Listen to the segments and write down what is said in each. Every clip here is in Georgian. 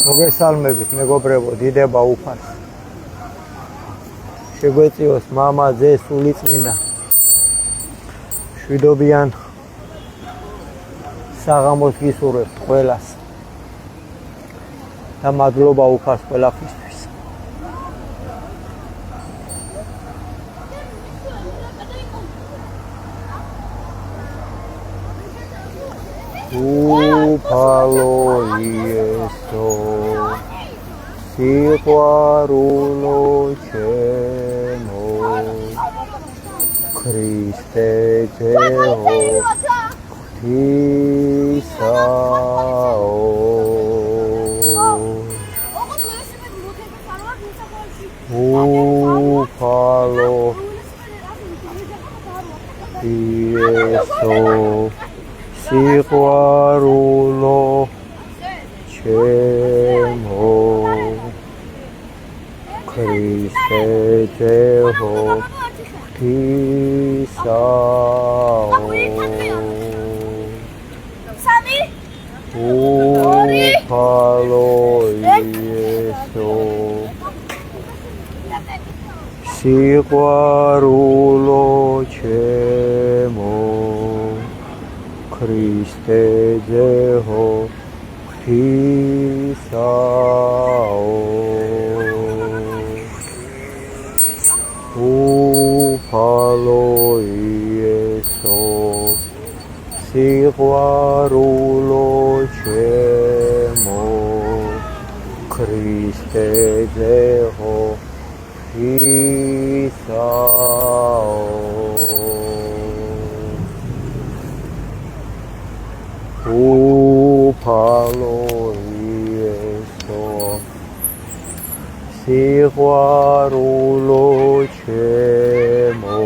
მოგესალმებით მეგობრებო, დიდება უფალს. შეგვეწიოს მამა, ძე, სულიწმინდა. მშვიდობიან საღამოს გისურვებთ ყველას. და მადლობა უფალს ყველაფრისთვის. უფალო იესო სიყვარულო ჩემო ქრისტე ჯეო ღვთისაო უფალო იესო სიყვარულო ჩემო ქრისტე ჯეო ღვთისაო უფალო იესო სიყვარულო ჩემო ქრისტე ჯეო ღვთისაო უფალო იესო სიყვარულო ჩემო ქრისტე ჯეო ღვთისაო უფალო იესო სიყვარულო ჩემო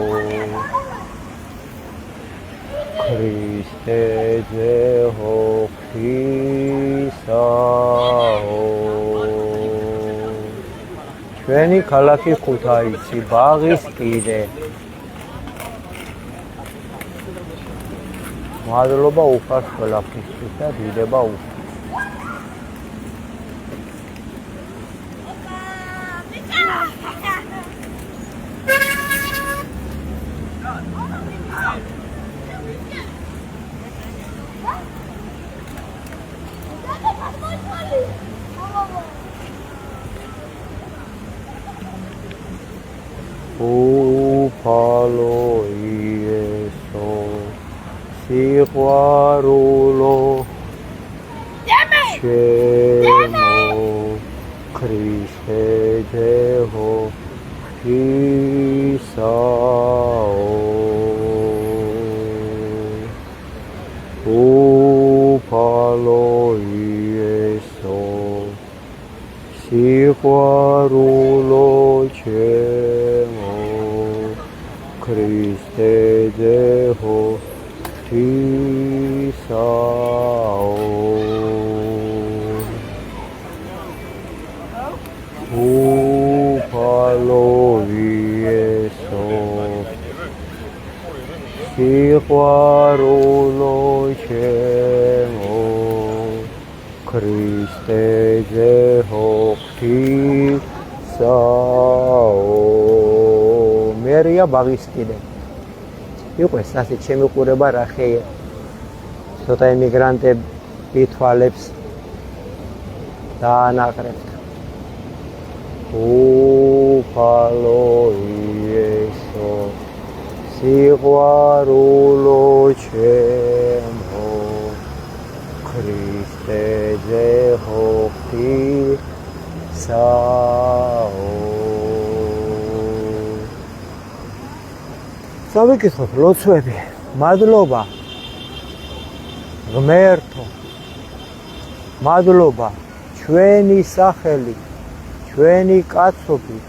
ქრისტე ჯეო ღვთისაო ჩვენი ქალაქი ქუთაისი ბაღის კიდე მადლობა უფალს ყველაფრისთვის და დიდება უფალს. უფალო იესო სიყვარულო ჩემო ქრისტე ჯეო ღვთისაო უფალო იესო სიყვარულო ჩემო ქრისტე ჯეო ღვთისაო უფალო იესო სიყვარულო ჩემო ქრისტე ჯეო ღვთისაო მერია ბაღის კიდე იყო ეს ასე ჩემი ყურება რა ხეია ცოტა იმიგრანტები თვალებს დაანაყრებთ უფალო იესო სიყვარულო ჩემო ქრისტე ჯეო ღვთისაო წავიკითხოთ ლოცვები მადლობა ღმერთო მადლობა ჩვენი სახელი ჩვენი კაცობით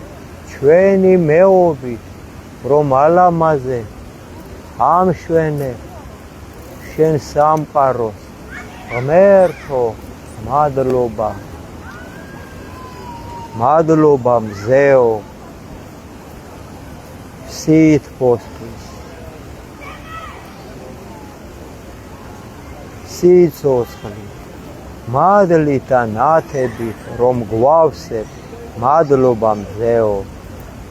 ჩვენი მეობით რომ ალამაზე ამშვენე შენ სამყაროს ღმერთო მადლობა მადლობა მზეო სითბოსთვის სიცოცხლე მადლით და ნათებით რომ გვავსებ მადლობა მზეო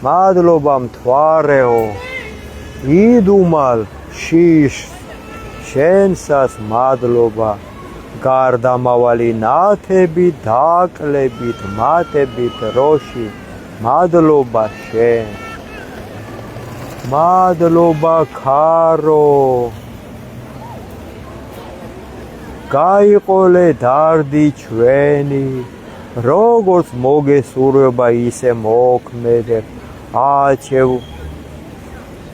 მადლობა მთვარეო იდუმალ შიშს შენსას მადლობა გარდამავალი ნათებით დაკლებით მატებით როში მადლობა შენ მადლობა ქარო გაიყოლე დარდი ჩვენი როგორც მოგესურვება ისე მოქმედებ აჩევ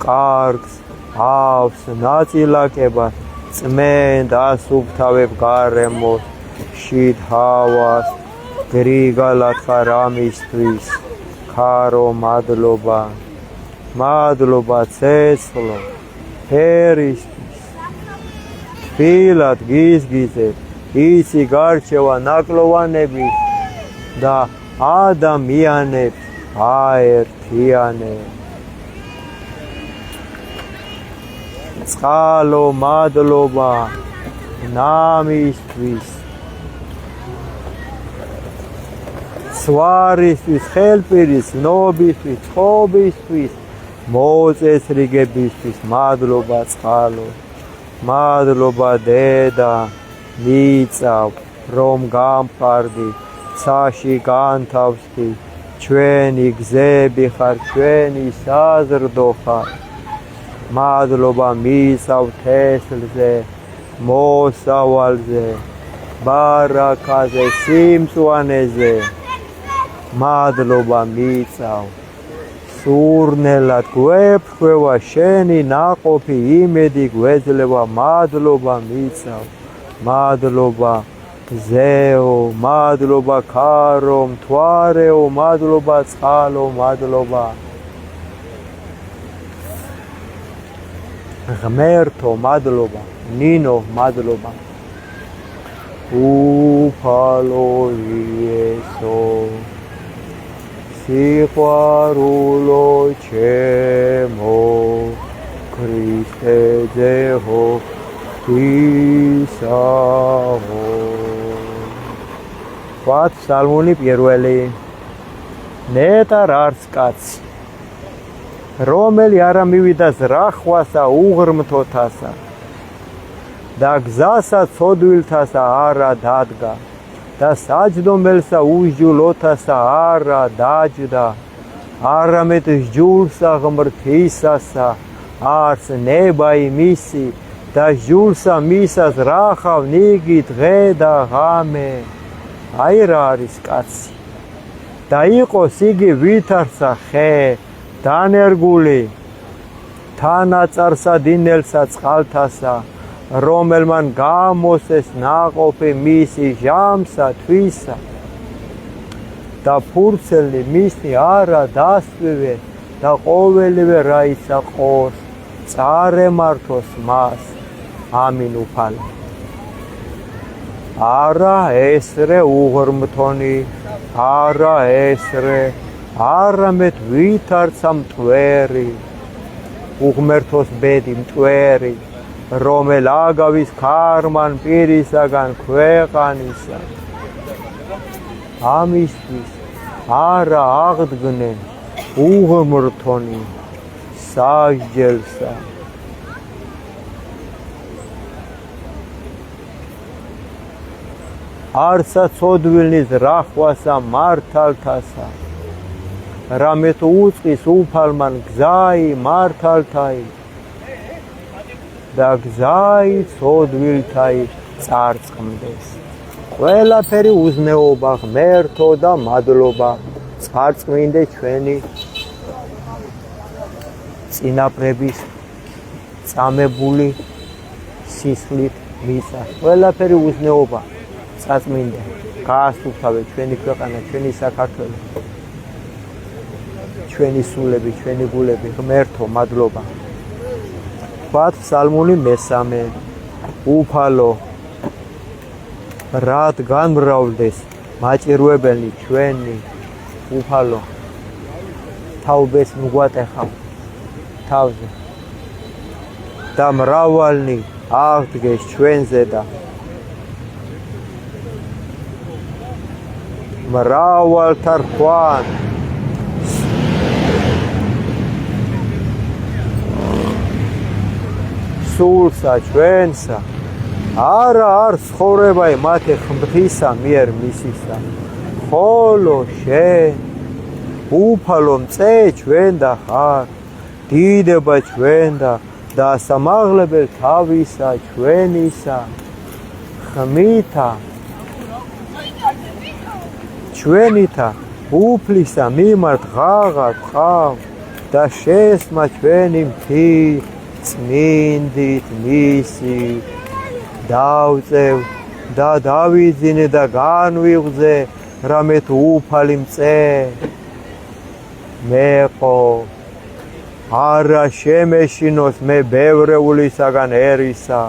კარგსავს ნაწილაკებას წმენდ ასუფთავებ გარემოს შიდ ჰავას გრიგალად ხარ ამისთვის ქარო მადლობა მადლობა ცეცხლო ფერისთვის თბილად გიზგიზებ ისი გარჩევა ნაკლოვანების და ადამიანებს აერთიანებს წყალო მადლობა ნამისთვის სვარისთვის ხელპირის ნობისთვის ცხობისთვის მოწესრიგებისთვის მადლობა წყალო მადლობა დედა მიწავ რომ გამყარდი ცაში განთავსდი ჩვენი გზები ხარ ჩვენი საზრდო ხარ მადლობა მისავ თესლზე მოსავალზე ბარაქაზე სიმწვანეზე მადლობა მიწავ სურნელად გვეფხვევა შენი ნაყოფი იმედი გვეძლევა მადლობა მიწავ მადლობა ზეო მადლობა ქარო მთვარეო მადლობა წყალო მადლობა ღმერთო მადლობა ნინო მადლობა უფალო იესო სიყვარულო ჩემო ქრისტეზე ღვთისაო ვათ სალმუნი პირველი ნეტარ არც კაცი რომელი არა მივიდა ზრახვასა უღრმთოთასა და გზასა ცოდვილთასა არა დადგა და საჯდომელსა უსჯულოთასა არა დაჯდა არამედ სჯულსა ღმრთისასა არც ნება იმისი და სჯულსა მისას რახავ ნიგი დღე და ღამე აი რა არის კაცი და იყოს იგი ვითარცა ხე დანერგული თანაწარსა დინელსა წყალთასა რომელმან გამოსეს ნაყოფი მისი ჟამსა თვისა და ფურცელი მისი არა დასვივე და ყოველივე რაისა ყოს წარემართოს მას ამინ უფალო არა ესრე უღრმთონი არა ესრე არამედ ვითარცა მტვერი უღმერთოს ბედი მტვერი რომელ აგავის ქარმან პირისაგან ქვეყანისა ამისთვის არა აღდგნენ უღმრთონი სასჯელსა არცა ცოდვილნის რახვასა მართალთასა რამე თუ უწყის უფალმან გზაი მართალთაი და გზაი ცოდვილთაი წარწყმდეს ყველაფერი უზნეობა ღმერთო და მადლობა წარწყმინდე ჩვენი წინაპრების წამებული სისხლით მიწა ყველაფერი უზნეობა წარწყმინდე გაასუფთავე ჩვენი ქვეყანა ჩვენი საქართველო ჩვენი სულები ჩვენი გულები ღმერთო მადლობა ვათ სალმუნი მესამე უფალო რად განმრავლდეს მაჭირვებელი ჩვენი უფალო თაუბეს მგვატეხავ თავზე და მრავალნი აღდგეს ჩვენზე და მრავალთა რქვან სულსა ჩვენსა არა არ ცხოვრება მათი ხმთისა მიერ მისისა ხოლო შენ უფალო მწე ჩვენ და ხარ დიდება ჩვენ და სამაღლებელ თავისა ჩვენისა ხმითა ჩვენითა უფლისა მიმართ ღაღად ყავ და შესმა ჩვენი მთით წმინდით მისი დავწევ და დავიძინე და განვიღზე რამე თუ უფალი მწე მეყო არა შემეშინოს მე ბევრეულისაგან ერისა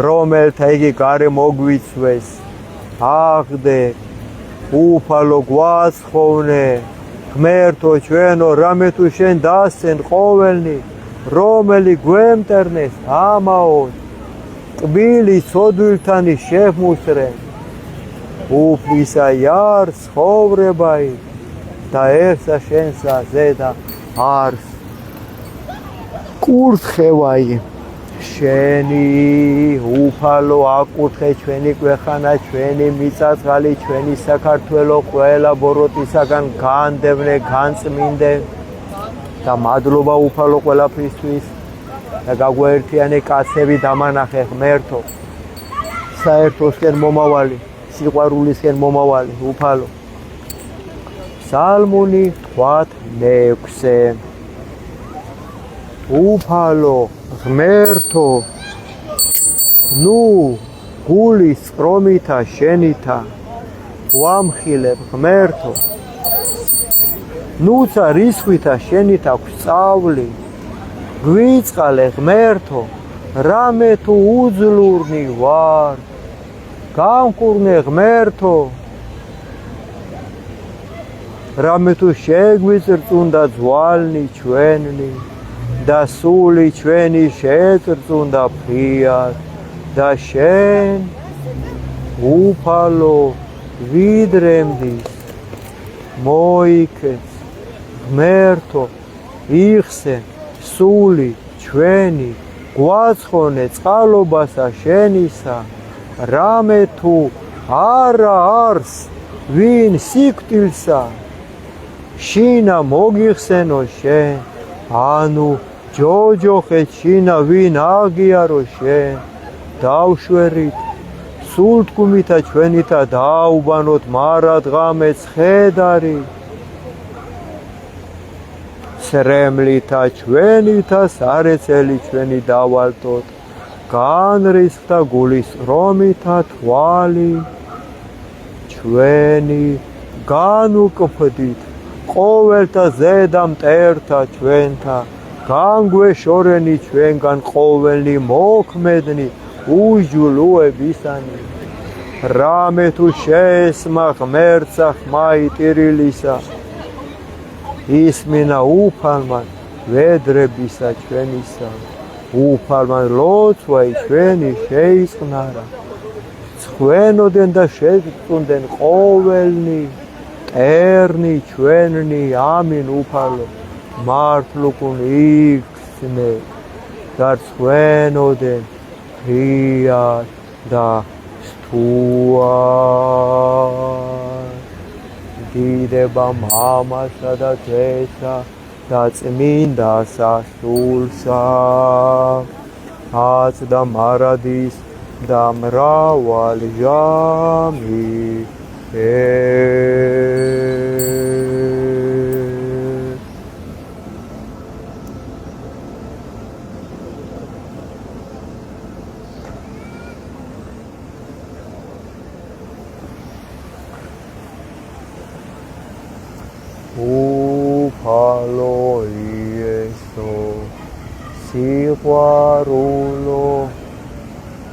რომელთა იგი გარე მოგვიცვეს აღდე უფალო გვაცხოვნე ღმერთო ჩვენო რამე თუ შენ დასცენ ყოველნი რომელი გვემტერნეს ამაოდ ტბილი ცოდვილთანი შემუსრენ უფლისა იარ ცხოვრებაი და ერთსა შენსა ზედა არს კურთხევაი შენი უფალო აკურთხე ჩვენი ქვეყანა ჩვენი მიწა-წყალი ჩვენი საქართველო ყველა ბოროტისაგან განდევნე განწმინდე და მადლობა უფალო ყველაფრისთვის და გაგვაერთიანე კაცები დამანახე ღმერთო საერთოსკენ მომავალი სიყვარულისკენ მომავალი უფალო სალმუნი თქვათ მეექვსე უფალო ღმერთო ნუ გულის წრომითა შენითა ვამხილებ ღმერთო ნუცა რისხვითა შენითა გვსწავლი გვიწყალე ღმერთო რამე თუ უძლურნი ვარ გამკურნე ღმერთო რამე თუ შეგვიწრწუნდა ძვალნი ჩვენნი და სული ჩვენი შეწრწუნდა ფრიად და შენ უფალო ვიდრემდის მოიქეც ღმერთო იხსე სული ჩვენი გვაცხონე წყალობასა შენისა რამე თუ არა არს ვინ სიკვდილსა შინა მოგიხსენო შენ ანუ ჯოჯოხეთ შინა ვინ აღიარო შენ დავშვერით სულთქუმითა ჩვენითა დააუბანოთ მარადღამე ცხედარი სრემლითა ჩვენითა სარეცელი ჩვენი დავალტოთ განრისხთა გულის რომითა თვალი ჩვენი განუკფდით ყოველთა ზედა მტერთა ჩვენთა განგვეშორენი ჩვენგან ყოველნი მოქმედნი უჟულოებისანი რამე თუ შეესმა ღმერთსა ხმაი ტირილისა ისმინა უფალმან ვედრებისა ჩვენისა უფალმან ლოცვაი ჩვენი შეიწყნარა ცხვენოდენ და შეწუნდენ ყოველნი მტერნი ჩვენნი ამინ უფალო მართლუკუნ იხსნე და ცხვენოდენ ფრიად და სტუარ დიდება მამასა და ძესა და წმინდა სასულსა აცდა მარადის და მრავალ ჟამი უფალო იესო სიყვარულო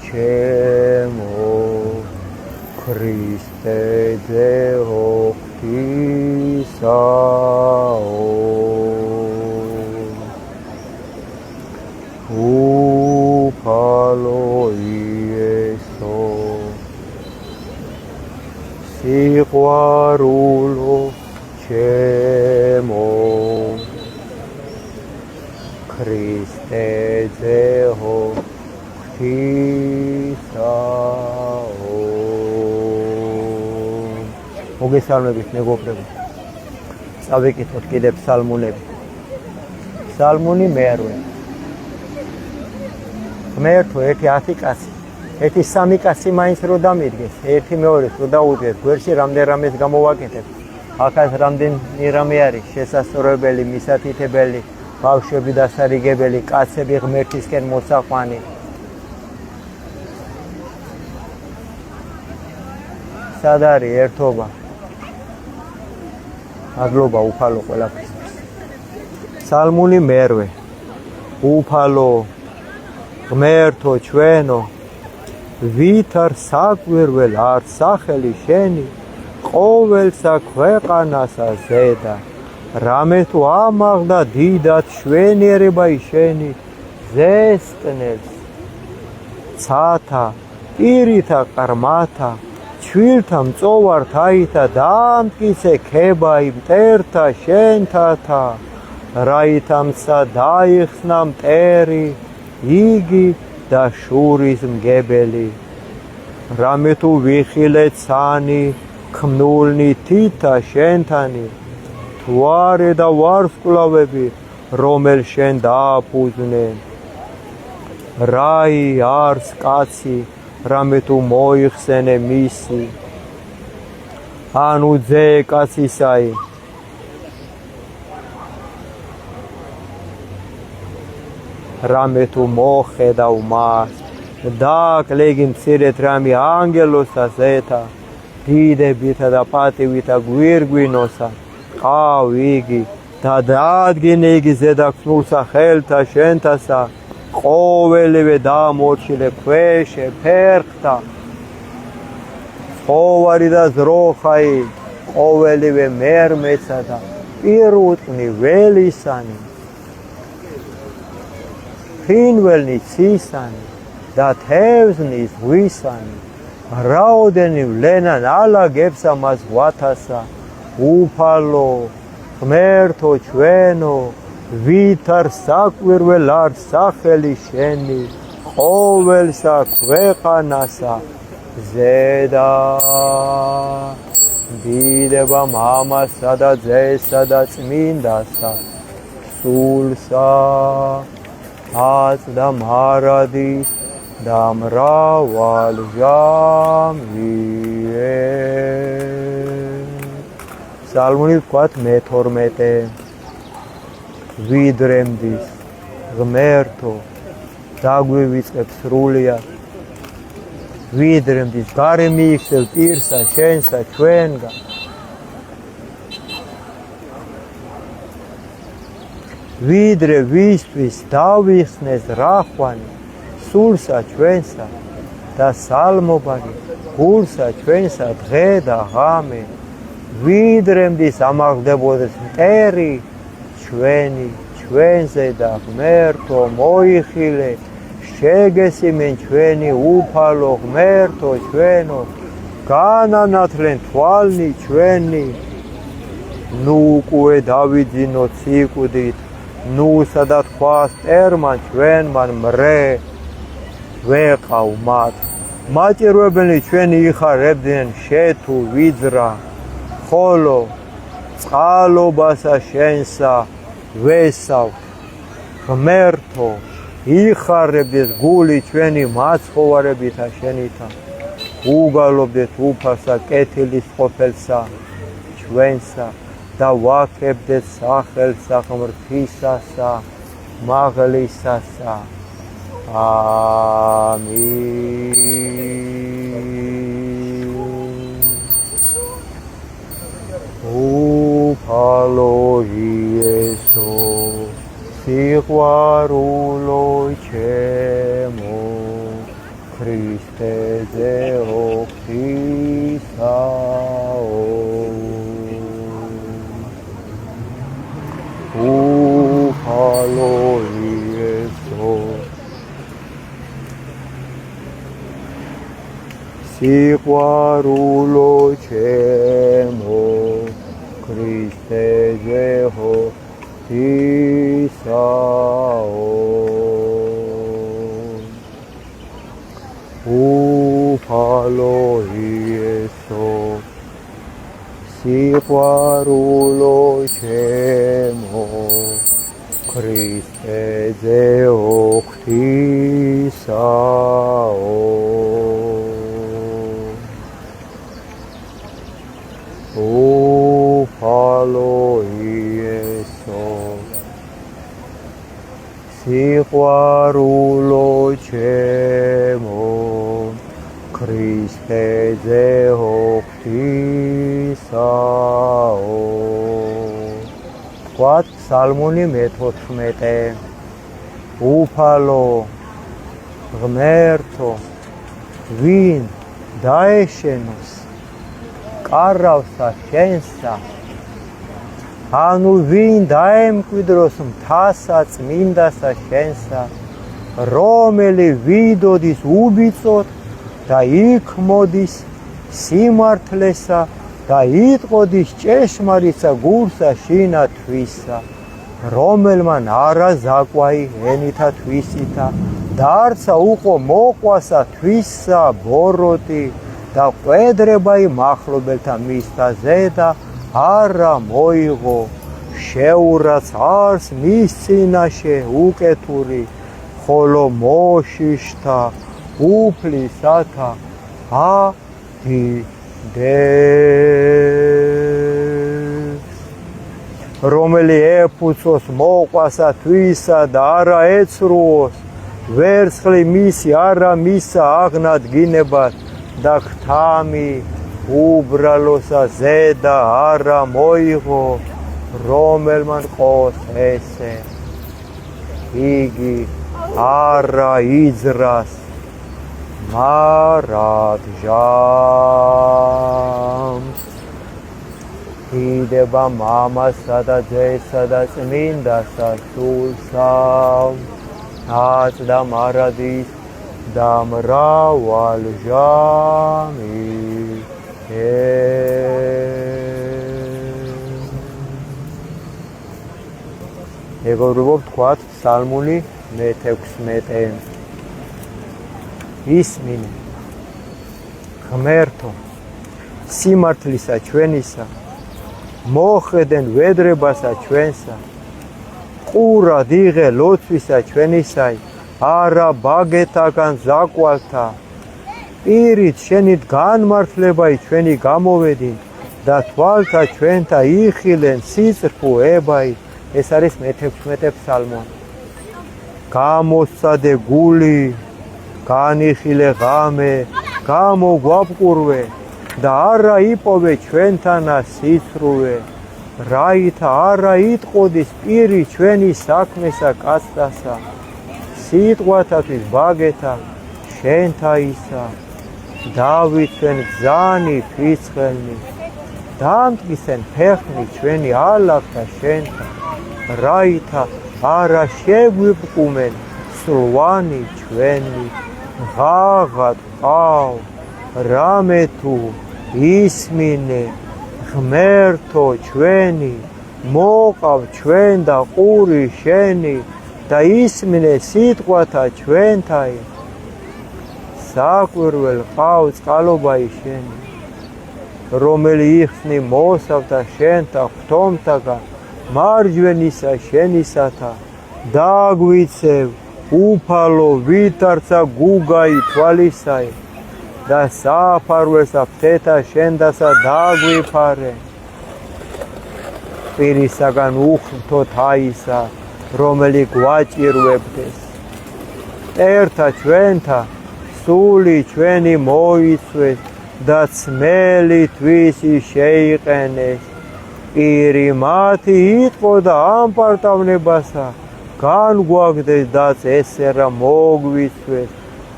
ჩემო ქრისტე ძეო ღვთისაო უფალო იესო სიყვარულო ჩემო ქრისტეძეო ღვთისაო მოგესალმებით მეგობრებო წავიკითხოთ კიდევ ფსალმუნები ფსალმუნი მე-8 ღმერთო ერთი 10 კაცი ერთი 3 კაცი მაინც რო დამიდგეს ერთი მეორეს რო დაუდგეს გვერდში რამდენ რამეს გამოვაკეთებ ახაც რამდენი რამე არის შესასწორებელი მისათითებელი ბავშვები დასარიგებელი კაცები ღმერთისკენ მოსაყვანი სად არის ერთობა მადლობა უფალო ყველაფრისთვის ფსალმუნი მე-8 უფალო ღმერთო ჩვენო ვით არ საკვირველ არ სახელი შენი ყოველსა ქვეყანასა ზედა რამე თუ ამაღდა დიდად შვენიერება შენი ზესწნელს ცათა პირითა ყრმათა ჩვილთა მწოვართაითა დაამტკიცე ქება მტერთა შენთათა რაითამსა დაიხსნა მტერი იგი და შურის მგებელი რამე თუ ვიხილე ცანი ქმნულნი თითა შენთანი თუ არე და ვარსკვლავები რომელ შენ დააფუძნენ რაი არს კაცი რამე თუ მოიხსენე მისი ანუ ძე კაცისაი რამე თუ მოხედავ მას დააკლეგი მცირედ რამე ანგელოსა ზეთა დიდებითა და პატივითა გვირგვინოსა ყავ იგი და დაადგინე იგი ზედაქნულსა ხელთა შენთასა ყოველივე დამორჩილე ქვეშე ფერხთა ცხოვარი და ზროხაი ყოველივე მერმეცა და პირუტყნი ველისანი ფრინველნი ცისანი და თევზნი ზღვისანი რაოდენი ვლენან ალაგებსა მას ზღვათასა უფალო ღმერთო ჩვენო ვით არ საკვირველ არ სახელი შენი ყოველსა ქვეყანასა ზედა დიდება მამასა და ძესა და წმინდასა სულსა აწდა მარადის და მრავალ ჟამიე ფსალმუნი ვთქვათ მე-12 ვიდრემდის ღმერთო დაგვივიწყებ სრულიად ვიდრემდის გარე მიიქცევ პირსა შენსა ჩვენგან ვიდრე ვისთვის დავიხსნეს რახვანი სულსა ჩვენსა და სალმობარი გულსა ჩვენსა დღე და ღამე ვიდრემდის ამაღლდებოდეს მტერი ჩვენი ჩვენზე და ღმერთო მოიხილე შეგესიმენ ჩვენი უფალო ღმერთო ჩვენო განანათლენ თვალნი ჩვენი ნუ უკვე დავიძინო ციკვდით ნუ სადა თქვა სტერმან ჩვენმან მრე ვეყავ მათ მაჭირვებელი ჩვენი იხარებდნენ შეთუ ვიძრა ხოლო წყალობასა შენსა ვესავ ღმერთო იხარებდეს გული ჩვენი მაცხოვარებითა შენითა უგალობდეთ უფასა კეთილის ყოფილსა ჩვენსა და ვაქებდეთ სახელსა ღმრთისასა მაღლისასა ამინ უფალო იესო სიყვარულო ჩემო ქრისტეძეო ღვთისაო უფალო იესო სიყვარულო ჩემო ქრისტეზე ღვთისაო უფალო იესო სიყვარულო ჩემო ქრისტეზე ღვთისაო უფალო იესო სიყვარულო ჩემო ქრისტეზე ღვთისაო ვთქვათ ფსალმუნი მე-14 უფალო ღმერთო ვინ დაეშენოს კარავსა შენსა ანუ ვინ დაემკვიდროს მთასა წმინდასა შენსა რომელი ვიდოდის უბიწოდ და იქ მოდის სიმართლესა და იტყოდის ჭეშმარიტსა გულსა შინა თვისა რომელმან არა ზაკვაი ენითა თვისითა და არცა უყო მოყვასა თვისა ბოროტი და ყვედრებაი მახლობელთა მისთა ზედა არა მოიღო შეურაც არს მის წინაშე უკეთური ხოლო მოშიშთა უფლისათა ადიდეს რომელი ეფუძოს მოყვასა თვისა და არა ეცრუოს ვერცხლი მისი არა მისა აღნადგინებად და ქთამი უბრალოსა ზედა არა მოიღო რომელმან ყოს ესე იგი არა იძრას მარად ჟამს იდება მამასა და ძესა და წმინდასა სულსა აწდა მარადის და მრავალ ჟამი მეგობრებო ვთქვათ ფსალმუნი მე-16 ისმინე ღმერთო სიმართლისა ჩვენისა მოხედენ ვედრებასა ჩვენსა ყურად იღე ლოცვისა ჩვენისაი არა ბაგეთაგან ზაკვალთა პირით შენით განმართლებაი ჩვენი გამოვედინ და თვალთა ჩვენთა იხილენ სიწრფუებაი ეს არის მე-16 ფსალმონი გამოსცადე გული განიხილე ღამე გამოგვაბყურვე და არა იპოვე ჩვენთანა სიცრუე რაითა არა იტყოდის პირი ჩვენი საქმესა კაცთასა სიტყვათათვის ბაგეთა შენთაისა დავითვენ გზანი ფიცხელნი დამტკიცენ ფეხნი ჩვენი ალაგთა შენთა რაითა არა შეგვიბყუმენ სლვანი ჩვენი ღაღად ყავ რამე თუ ისმინე ღმერთო ჩვენი მოყავ ჩვენ და ყური შენი და ისმინე სიტყვათა ჩვენთაი საკვირველ ყავ წყალობაი შენი რომელი იხსნი მოსავთა შენთა ღვთომთაგან მარჯვენისა შენისათა დაგვიცევ უფალო ვითარცა გუგაი თვალისაი და საფარველსა ფთეთა შენდასა დაგვიფარე პირისაგან უხმთო თაისა რომელი გვაჭირვებდეს ერთა ჩვენთა სული ჩვენი მოიცვეს და ცმელი თვისი შეიყენეს პირი მათი იტყოდა ამ პარტავნებასა განგვაგდეს და წესერა მოგვიცვეს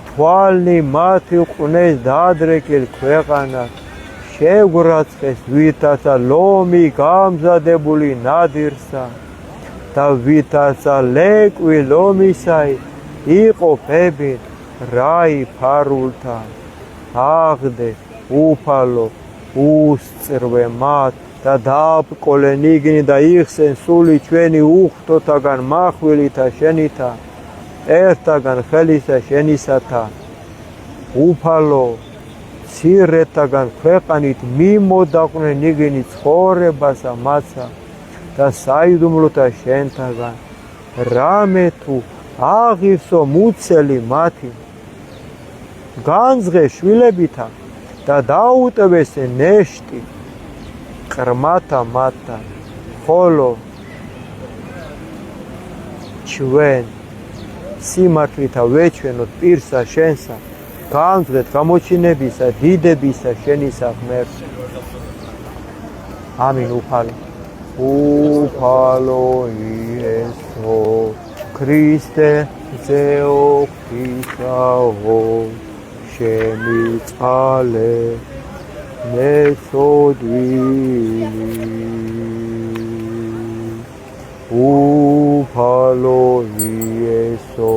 თვალნი მათი ყვნეს დაადრეკილ ქვეყანას შეგვრაცხეს ვითაცა ლომი გამზადებული ნადირსა და ვითაცა ლეკვი ლომისაი იყოფებინ რაი ფარულთა აღდეს უფალო უსწრვე მათ და დააბკოლენ იგნი და იხსენ სული ჩვენი უხტოთაგან მახვილითა შენითა ერთაგან ხელისა შენისათა უფალო ცირეთაგან ქვეყანით მიმოდაყვნენ იგნი ცხოვრებასა მაცა და საიდუმლოთა შენთაგან რამე თუ აღივსო მუცელი მათი განძღე შვილებითა და დაუტევეს ნეშტი ყრმათა მათთან ხოლო ჩვენ სიმართლითა ვეჩვენოთ პირსა შენსა განძღეთ გამოჩინებისა დიდებისა შენისა ღმერთს ამინ უფალო იესო ქრისტე ზეო ღვთისაო შემიწყალე მეწოდვილი უფალო იესო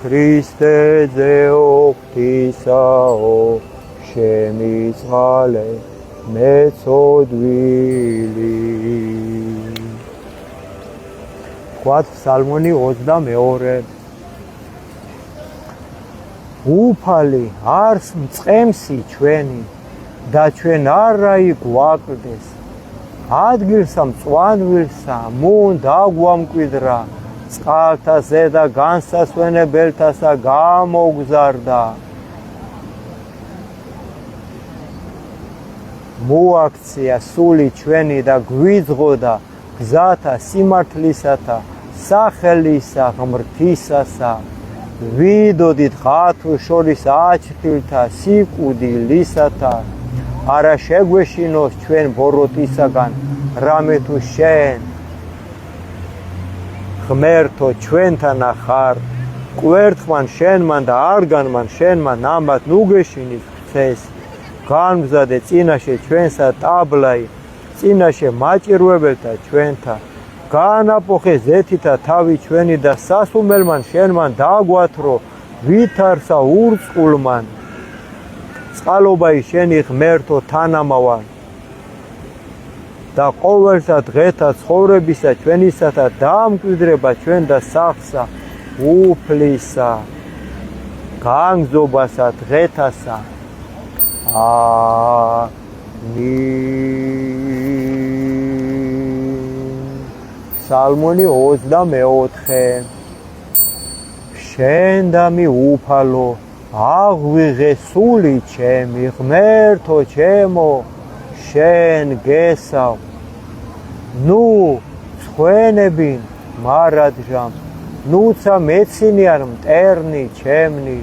ქრისტე ზეო ღვთისაო შემიწყალე მეწოდვილი ვთქვათ ფსალმონი 22 უფალი არს მწყემსი ჩვენი და ჩვენ არაი გვაკლდეს ადგილსა მწვანვილსა მუნ დაგვამკვიდრა წყალთა ზედა განსასვენებელთასა გამოგზარდა მოაქცია სული ჩვენი და გვიძღოდა გზათა სიმართლისათა სახელისა ღმრთისასა ვიდოდით ხათუ შორის აჩრდილთა სიკვდილისათა არა შეგვეშინოს ჩვენ ბოროტისაგან რამე თუ შენ ღმერთო ჩვენთან ახარ კვერთხმან შენმან და არგანმან შენმან ამათ ნუგეშინის ხცეს განმზადე წინაშე ჩვენსა ტაბლაი წინაშე მაჭირვებელთა ჩვენთა განაპოხე ზეთითა თავი ჩვენი და სასუმელმან შენმან დაგვათრო ვითარსა ურწყულმან წყალობაი შენი ღმერთო თანამავარ და ყოველსა დღეთა ცხოვრებისა ჩვენისათა დაამკვიდრება ჩვენ და სახსა უფლისა განგზობასა დღეთასა ფსალმონი 24 შენ და მი უფალო აღვიღე სული ჩემი ღმერთო ჩემო შენ გესავ ნუ ცხენებინ მარადჟამ ნუცა მეცინიარ მტერნი ჩემნი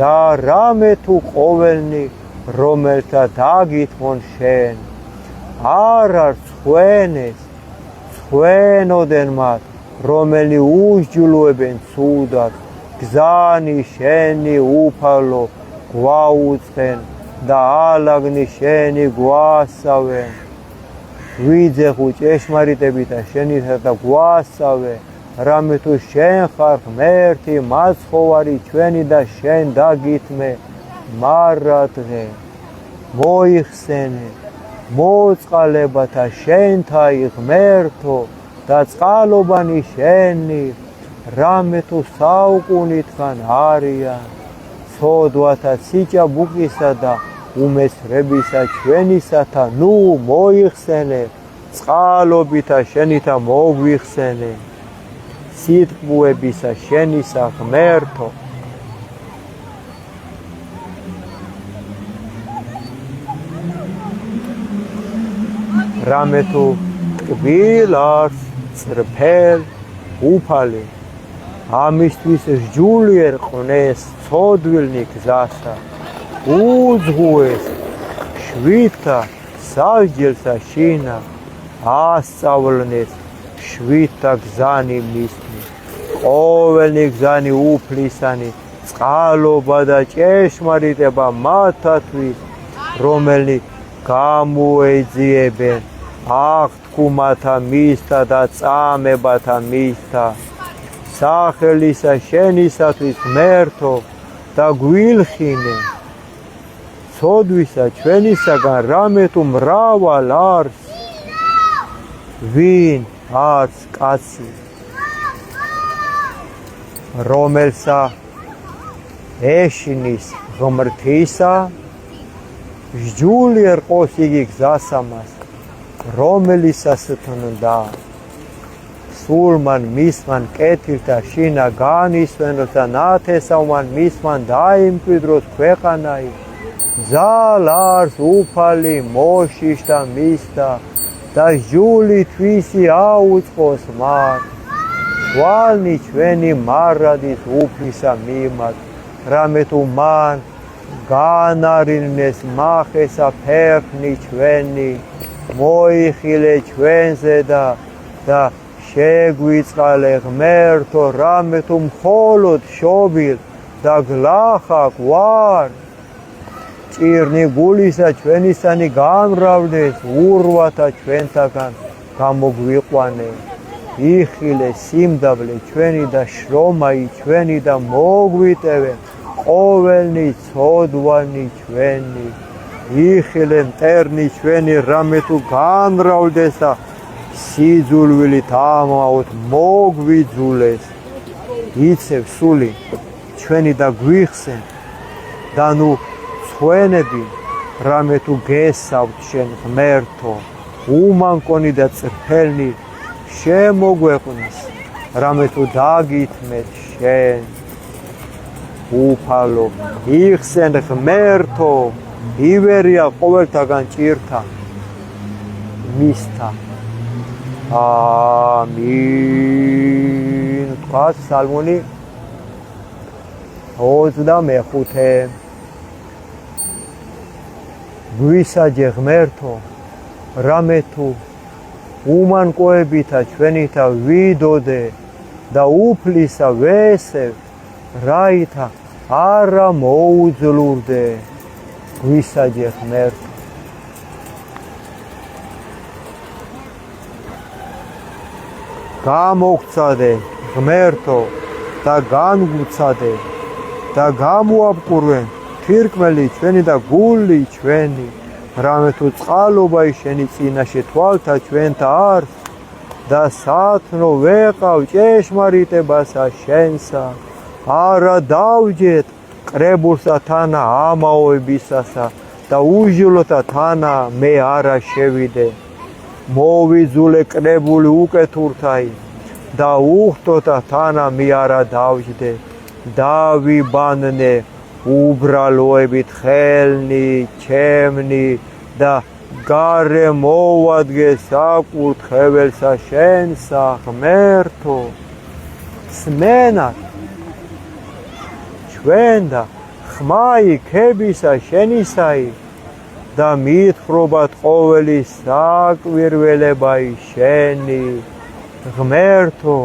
და რამე თუ ყოველნი რომელთა დაგითმონ შენ არ ცხენეს ცხენოდენ მათ რომელი უსჯულოებენ ცუდად გზანი შენი უფალო გვაუწყენ და ალაგნი შენი გვასავენ ვიძეხუ ჭეშმარიტებითა შენითა და გვასავე რამე თუ შენ ხარ ღმერთი მაცხოვარი ჩვენი და შენ დაგითმე მარადღე მოიხსენე მოწყალებათა შენთაი ღმერთო და წყალობანი შენი რამე თუ საუკუნითგან არიან ცოდვათა სიჭაბუკისა და უმესრებისა ჩვენისათა ნუ მოიხსენე წყალობითა შენითა მოგვიხსენე სიტყვებისა შენისა ღმერთო რამე თუ ტკბილ წრფელ უფალი ამისთვის სჯული ერყვნეს ცოდვილნი გზასა უძღვეს შვითა სასჯელსა შინა ასწავლნეს შვითა გზანი მისნი ყოველნი გზანი უფლისანი წყალობა და ჭეშმარიტება მათთვის რომელნი გამოეძიებენ აღთქმათა მისთა და წამებათა მისთა სახელისა შენისათვის ღმერთო და გვილხინე ცოდვისა ჩვენისაგან რამე თუ მრავალ არს ვინ არც კაცი რომელსა ეშინის ღმრთისა სჯული ერყოს იგი გზასამას რომელისას თუნდა სულმან მისმან კეთილთა შინა განისვენოს და ნათესავმან მისმან დაიმკვიდროს ქვეყანაი ძალ არს უფალი მოშიშთა მისთა და სჯული თვისი აუწყოს მათ ვალნი ჩვენი მარადის უფლისა მიმართ რამე თუ მან განარინეს მახესა ფერხნი ჩვენი მოიხილე ჩვენზე და შეგვიწყალე ღმერთო რამე თუ მხოლოდ შობილ და გლახა გვარ ჭირნი გულისა ჩვენისანი გამრავლდეს ურვათა ჩვენთაგან გამოგვიყვანე იხილე სიმდაბლე ჩვენი და შრომაი ჩვენი და მოგვიტევე ყოველნი ცოდვანი ჩვენი იხილე მტერნი ჩვენი რამე თუ გამრავლდეს და სიძულვილით ამაოდ მოგვიძულეს იცევ სული ჩვენი და გვიხსენ და ნუ ცვენები რამე თუ გესავთ შენ ღმერთო უმანკონი და წრფელნი შემოგვეყვნის რამე თუ დაგითმეთ შენ უფალო იხსენ ღმერთო ივერია ყოველთაგან ჭირთა მისთა ამინ თქვა სალმონი 25 გვისაჯე ღმერთო რამე თუ უმანკოებითა ჩვენითა ვიდოდე და უფლისა ვესევ რაითა არა მოუძლურდე გვისაჯე ღმერთო გამოგცადე ღმერთო და განგვცადე და გამოაბყურვენ თირკმელი ჩვენი და გული ჩვენი რამე თუ წყალობა შენი წინაშე თვალთა ჩვენთა არს და სათნო ვეყავ ჭეშმარიტებასა შენსა არა დავჯეთ კრებულსა თანა ამაოებისასა და უჟილოთა თანა მე არა შევიდე მოვიძულე კრებული უკეთურთაი და უხტოთა თანა მე არა დავჯდე დავიბანნე უბრალოებით ხელნი ჩემნი და გარე მოვადგე საკურთხეველსა შენსა ღმერთო სმენად ჩვენ და ხმაი ქებისა შენისაი და მითხრობათ ყოველი საკვირველებაი შენი ღმერთო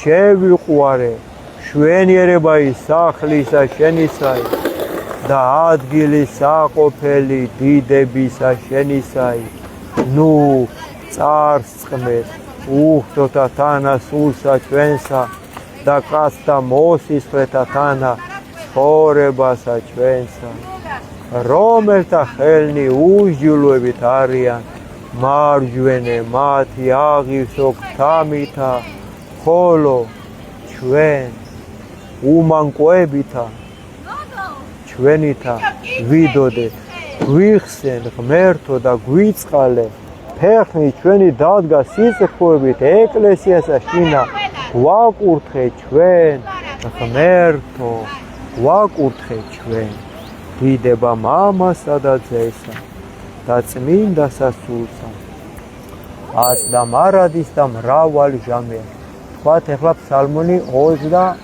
შევიყვარე შვენიერებაი სახლისა შენისაი და ადგილი საყოფელი დიდებისა შენისაი ნუ წარს წყმეს უხდოთა თანა სულსა ჩვენსა და კაცთა მოსისხლეთა თანა ცხოვრებასა ჩვენსა რომელთა ხელნი უსჯულოებით არიან მარჯვენე მათი აღივსო გთამითა ხოლო ჩვენ უმანკოებითა ჩვენითა ვიდოდეთ გვიხსენ ღმერთო და გვიწყალე ფეხნი ჩვენი დადგა სიწყოებით ეკლესიასა შინა გვაკურთხე ჩვენ ღმერთო გვაკურთხე ჩვენ დიდება მამასა და ძესა და წმინდასა სულსა ას და მარადის და მრავალი ჟამია თქვათ ეხლა ფსალმონი 32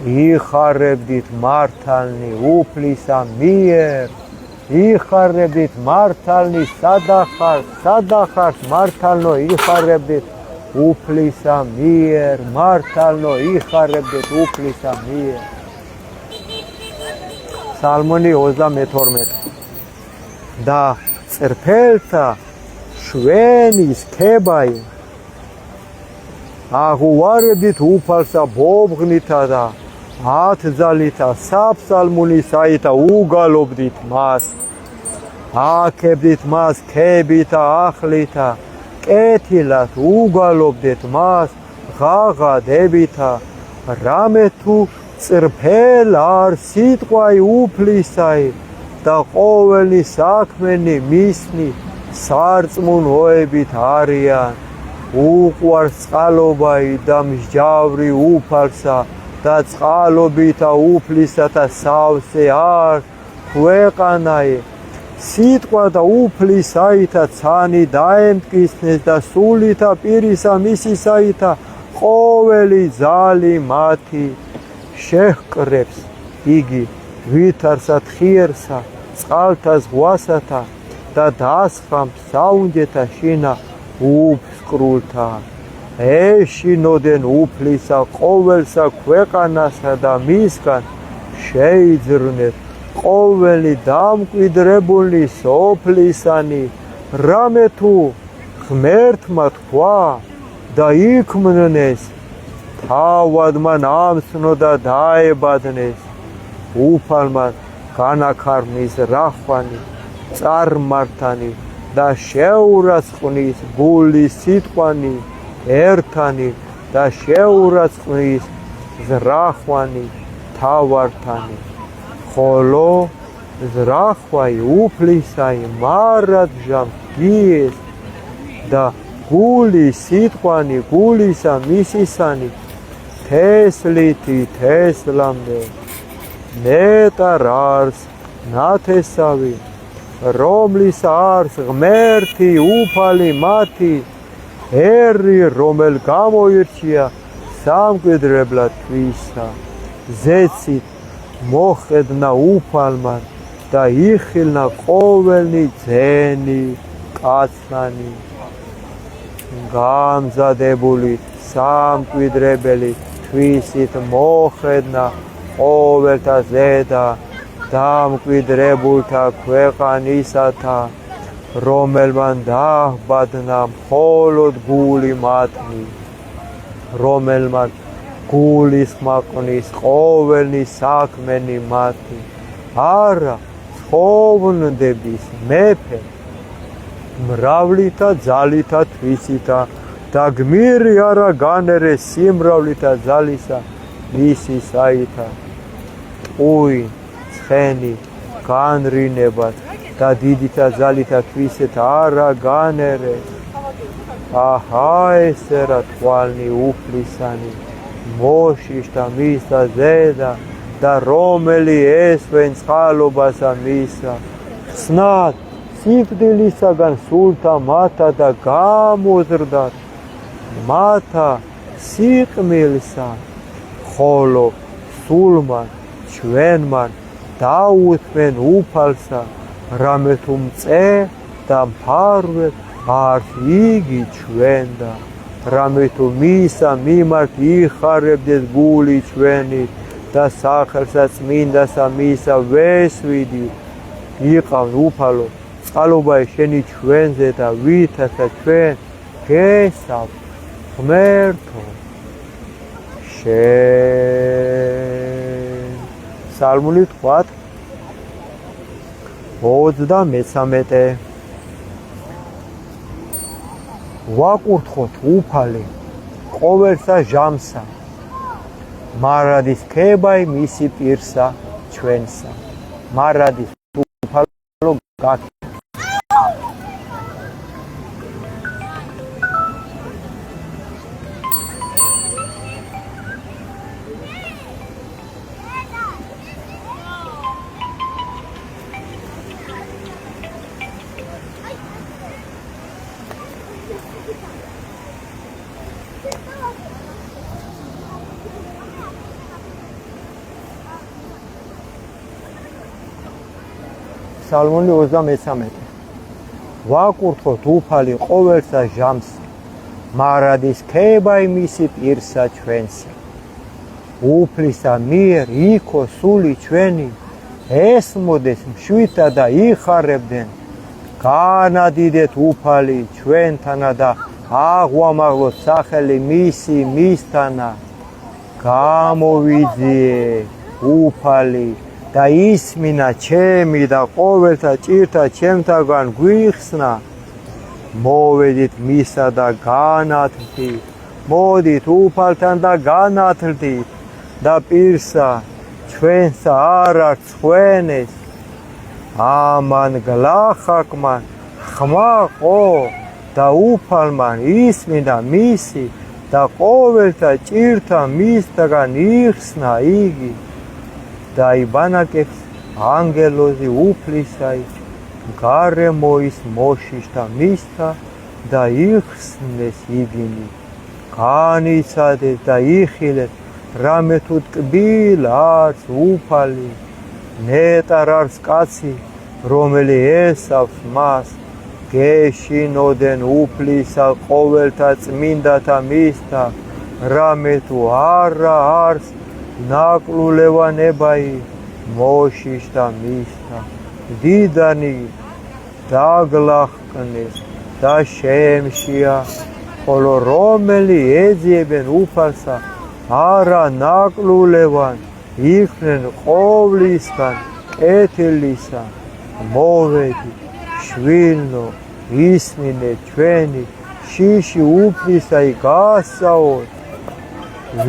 იხარებდით მართალნი უფლისა მიერ იხარებდით მართალნი სადახარს მართალნო იხარებდით უფლისა მიერ მართალნო იხარებდით უფლისა მიერ ფსალმონი 32 და წრფელთა შვენის ქებაი აღუარებდით უფალსა ბობღნითა და ათძალითა საფსალმუნისაითა უგალობდით მას, აკებდით მას ქებითა ახლითა, კეთილად უგალობდით მას ღაღადებითა, რამე თუ წრფელ არ სიტყვაი უფლისაი და ყოველი საქმენი მისნი სარწმუნოებით არიან, უყვარს წყალობაი და მსჯავრი უფალსა და წყალობითა უფლისათა სავსე არ ქვეყანაი, სიტყვა და უფლისაითა ცანი დაემტკისნეს და სულითა პირისა მისისაითა ყოველი ძალი მათი შეჰკრებს იგი ვითარსა თხიერსა წყალთა ზღვასათა და დასხამს საუნჯეთა შინა უფსკრულთა, ეშინოდენ უფლისა ყოველსა ქვეყანასა და მისგან შეიძრნეთ ყოველი დამკვიდრებული სოფლისანი, რამე თუ ღმერთმა თქვა და იქმნეს, თავად მან ამცნო და დაებადნეს, უფალმა განაქარნის რახვანი, წარმართანი და შეურაცხნის გულის სიტყვანი, ერთანი და შეურაცხნის ზრახვანი თავართანი, ხოლო ზრახვაი უფლისაი მარადჟამ გიეს და გული სიტყვანი გულისა მისისანი თესლითი თესლამდე ნეტარ არს ნათესავი, რომლის არს ღმერთი უფალი მათი, ერი რომელ გამოირჩია სამკვიდრებლად თვისა, ზეცით მოხედნა უფალმა და იხილნა ყოველი ძენი კაცანი, გამზადებული სამკვიდრებელი თვისით მოხედნა ყოველთა ზედა დამკვიდრებულთა ქვეყანისათა, რომელმან დააბადნა მხოლოდ გული მათი, რომელმან გულის ხმაყნის ყოველი საქმენი მათი, არა ცხოვრდების მეფე, მრავლითა ძალითა თვისითა და გმირი არა განერე სიმრავლითა ძალისა მისისაითა, ყუი ცხენი განრინებად და დიდითა ძალითა თვისით არა განერეს, აჰა ესე რა თვალნი უფლისანი, მოშიშთა მისთა ზედა და რომელი ესვენ წყალობასა მისა, ხსნად სიკვდილისაგან სულთა მათა და გამოზრდათ მათა სიყმილსა, ხოლო სულმან ჩვენმან დაუთმენ უფალსა, რამე თუ მწე და მფარვე არც იგი ჩვენ და რამე თუ მისა მიმართ იხარებდეს გული ჩვენი და სახელსა წმინდასა მისა ვესვიდი, იყავ უფალო წყალობაი შენი ჩვენზე და ვითაცა ჩვენ გესავ ღმერთო შენ. სალმული თქვათ 33. ვაკურთხოთ უფალი ყოველსა ჟამსა, მარადის ქებაი მისი პირსა ჩვენსა, მარადის უფალო გაქ სალმონი 33. ვაკურთხოთ უფალი ყოველსა ჟამს, მარადის ქებაი მისი პირსა ჩვენსა, უფლისა მიერ იქო სული ჩვენი, ესმოდეს მშვიდთა და იხარებდნენ, განადიდეთ უფალი ჩვენთანა და აღვამაღლოთ სახელი მისი მისთანა, გამოვიძიე უფალი და ისმინა ჩემი და ყოველთა ჭირთა ჩემთაგან გვიხსნა მოვედით მისა და განათლდით მოდით უფალთან და განათლდით და პირსა ჩვენსა არ აქვს ხვენეს ამან გლახაკმან ხმა ყო და უფალმან ისმინა მისი და ყოველთა ჭირთა მისთაგან იხსნა იგი და იბანაკებს ანგელოზი უფლისაი გარემოის მოშიშთა მისთა და იხსნეს იგინი განიცადეს და იხილეს რამე თუ ტკბილ არც უფალი ნეტარ არც კაცი რომელი ესავს მას გეშინოდენ უფლისა ყოველთა წმინდათა მისთა რამე თუ არა არც ნაკლულევანებაი მოშიშთა მისთა დიდანი დაგლახკნეს და შემშია ხოლო რომელი ეძიებენ უფალსა არა ნაკლულევან იქნენ ყოვლისგან კეთილისა მოვედი შვილნო ისმინე ჩვენი შიში უფლისაი გასწაოთ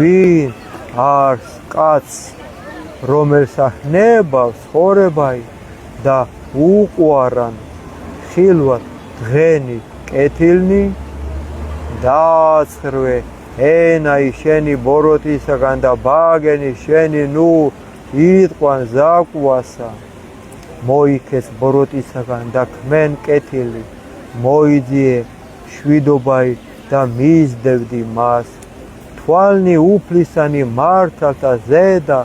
ვინ არს კაც რომელსა ხნებავს ხორებაი და უყვარან ხილვად დღენი კეთილნი დააცხრვე ენაი შენი ბოროტისაგან და ბაგენი შენი ნუ იტყვან ზაკვასა მოიქეს ბოროტისაგან და ქმენ კეთილი მოიძიე შვიდობაი და მისდევდი მას თვალნი უფლისანი მართალთა ზედა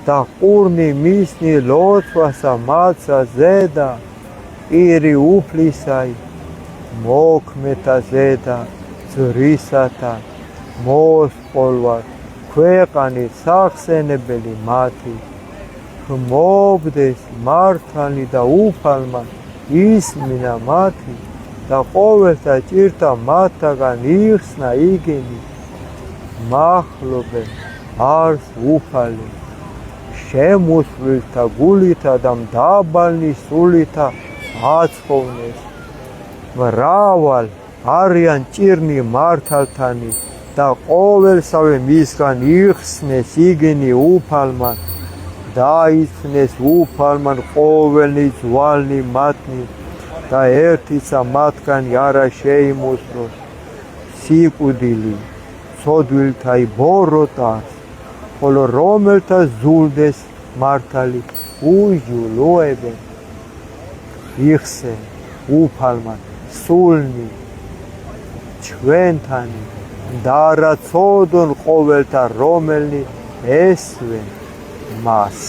და ყურნი მისნი ლოცვასა მაცა ზედა პირი უფლისაი მოქმეთა ზედა ძრისათა მოსყოლვად ქვეყანის სახსენებელი მათი ხმობდეს მართალი და უფალმა ისმინა მათი და ყოველთა ჭირთა მათთაგან იხსნა იგენი მახლობენ არს უფალი შემოსვლილთა გულითა და მდაბალნი სულითა აცხოვნეს მრავალ არიან ჭირნი მართალთანი და ყოველსავე მისგან იხსნეს იგენი უფალმან დაიცნეს უფალმან ყოველნი ძვალნი მათნი და ერთიცა მათგანი არა შეიმოსროს სიკვდილი ცოდვილთაი ბოროტას ხოლო რომელთა ზულდეს მართალი უჟულოებენ იხსენ უფალმან სულნი ჩვენთანი და არა ცოდონ ყოველთა რომელნი ესვენ მას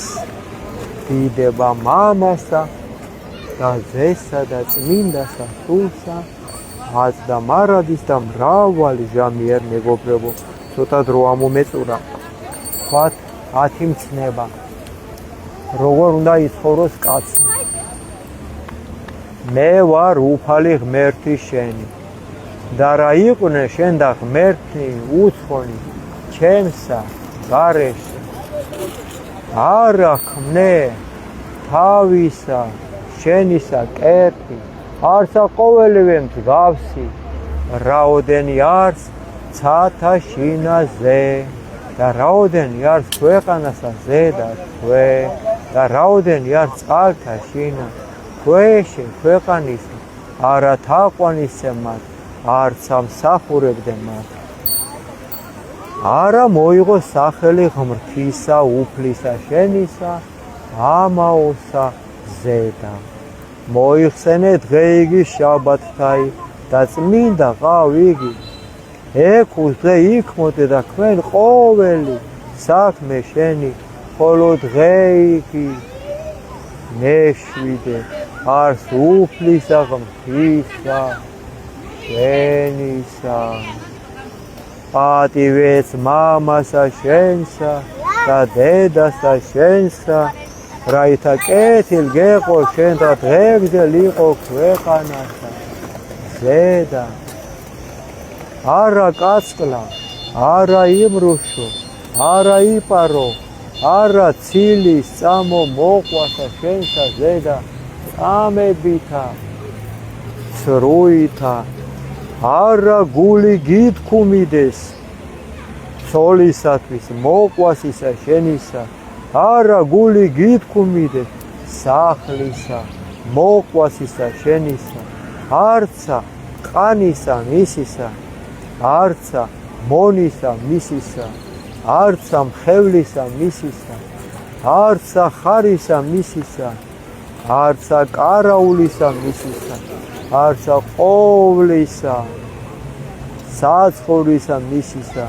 დიდება მამასა და ძესა და წმინდასა სულსა აც და მარადის და მრავალი ჟამიერ მეგობრებო ცოტა დრო ამომეწურა ვთქვათ 10 მცნება როგორ უნდა იცხოვროს კაცი მე ვარ უფალი ღმერთი შენი და რა იყვნენ შენ და ღმერთი უცხონი ჩემსა გარეშე არა ქმნე თავისა შენისა კერპი არცა ყოველივე მსგავსი რაოდენი არს ცათა შინაზე და რაოდენი არს ქვეყანასა ზედა თვე და რაოდენი არს წყალთა შინა თვეში ქვეყანისა არა თაყვანისე მათ არც ამსახურებდე მათ არა მოიღო სახელი ღმრთისა უფლისა შენისა ამაოსა ზედა მოიხსენე დღე იგი შაბათთაი და წმინდა ყავ იგი ექუს დღე იქმოდე და ქმენ ყოველი საქმე შენი ხოლო დღე იგი მეშვიდე არს უფლისა ღმრთისა შენისა პატივეც მამასა შენსა და დედასა შენსა რაითა კეთილ გეყო შენ და დღეგდელ იყო ქვეყანასა ზედა არა კაცკლა არა იმრუშო არა იპარო არა ცილის წამო მოყვასა შენსა ზედა წამებითა ცრუითა არა გული გითქუმიდეს ცოლისათვის მოყვასისა შენისა არა გული გითქუმიდეს სახლისა მოყვასისა შენისა არცა ყანისა მისისა არცა მონისა მისისა არცა მხევლისა მისისა არცა ხარისა მისისა არცა კარაულისა მისისა არცა ყოვლისა საცხოვრისა მისისა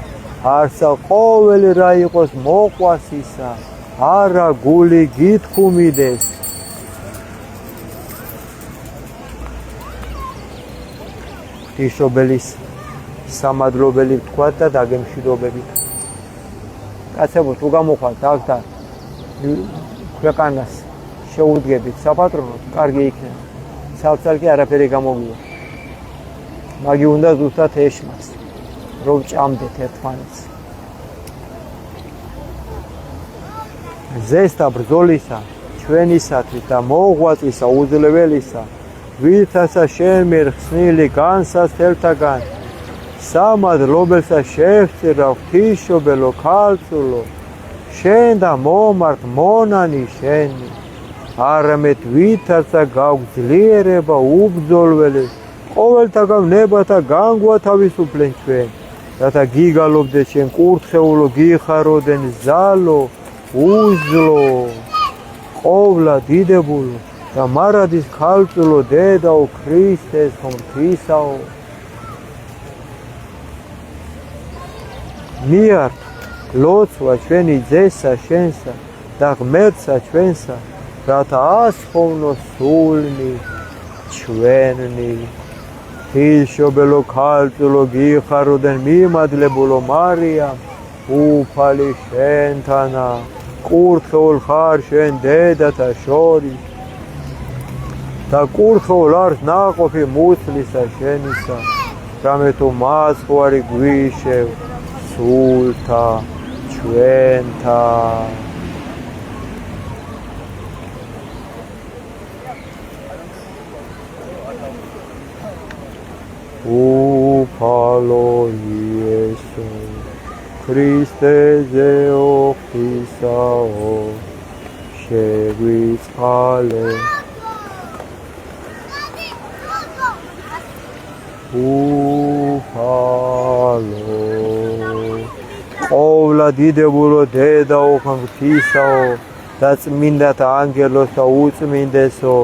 არცა ყოველი რა იყოს მოყვასისა არა გული გითქუმიდეს ღვთისმშობელის სამადლობელი ვთქვა და დაგემშვიდობებით კაცებო თუ გამოხვალთ აქ ქვეყანას შეუდგებით საპატრონოთ კარგი იქნება ცალ-ცალკე არაფერი გამოგვია მაგი უნდა ზუსტად ეშმას რომ ჭამდეთ ერთმანეთს ზესტა ბრძოლისა ჩვენისათვის და მოღვაწისა უძლებელისა ვითასა შენ მიერ ხსნილი განსასწრებთაგან სამადლობელსა შევწირა ღვთისმშობელო ქალწულო შენ და მომართ მონანი შენი არამედ ვითარცა გაგვძლიერება უბრძოლველი ყოველთაგან ნებათა განგვათავისუფლენ ჩვენ რათა გიგალობდეთ შენ კურთხეულო გიხაროდენ ზალო უძლო ყოვლა დიდებულო და მარადის ქალწულო დედაო ქრისტეს ღვთისაო მიართ ლოცვა ჩვენი ძესა შენსა და ღმერთსა ჩვენსა რათა ასხოვნოს სულნი ჩვენი ღვთისმშობელო ქალწულო გიხაროდენ მიმადლებულო მარიამ უფალი შენთანა კურთხეულ ხარ შენ დედათა შორის და კურთხეულ არს ნაყოფი მუცლისა შენისა რამე თუ მასხვარი გვიშევ სულთა ჩვენთა უფალო იესო ქრისტეზე ღვთისაო შეგვიწყალე უფალო ყოვლა დიდებულო დედაო ღვთისაო და წმინდათა ანგელოსა უწმინდესო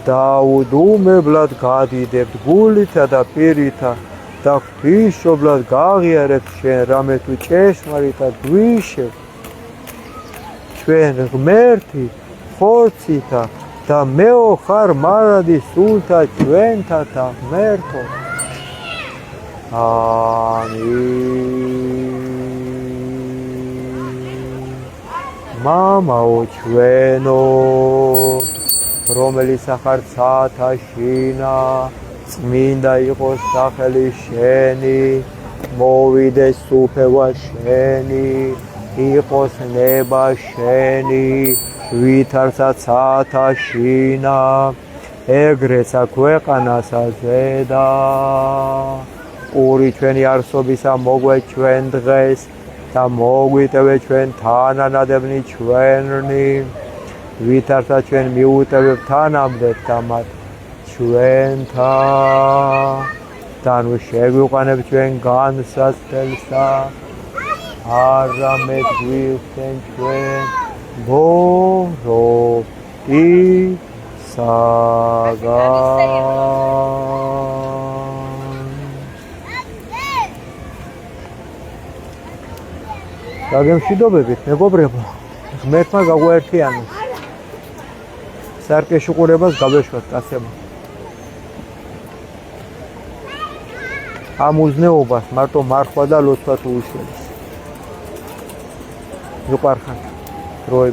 დაუდუმებლად გადიდებთ გულითა და პირითა და ღვთისმშობლად გაღიარებთ შენ რამე თუ ჭეშმარიტად გვიშევ ჩვენ ღმერთი ხორცითა და მეო ხარ მარადი სულთა ჩვენთათა ღმერთო ამინ მამაო ჩვენო რომელიც ახარ ცათაშინა წმინდა იყოს სახელი შენი მოვიდეს უფევა შენი იყოს ნება შენი ვითარცა ცათაშინა ეგრეცა ქვეყანასა ზედა პური ჩვენი არსობისა მოგვე ჩვენ დღეს და მოგვიტევე ჩვენ თანანადებნი ჩვენი ვითარცა ჩვენ მიუტევებთ თანამდეთ და მათ ჩვენთან და ნუ შეგვიყვანებ ჩვენ განსაცდელსა არამედ გვიხსენ ჩვენ ბოროტისაგან დაგემშვიდობებით მეგობრებო ღმერთმა გაგვაერთიანოს სარკეში ყურებას გაბეშვათ კაცებო ამ უზნეობას მარტო მარხვა და ლოცვა თუ უშველის ვიყვარხართ დროებით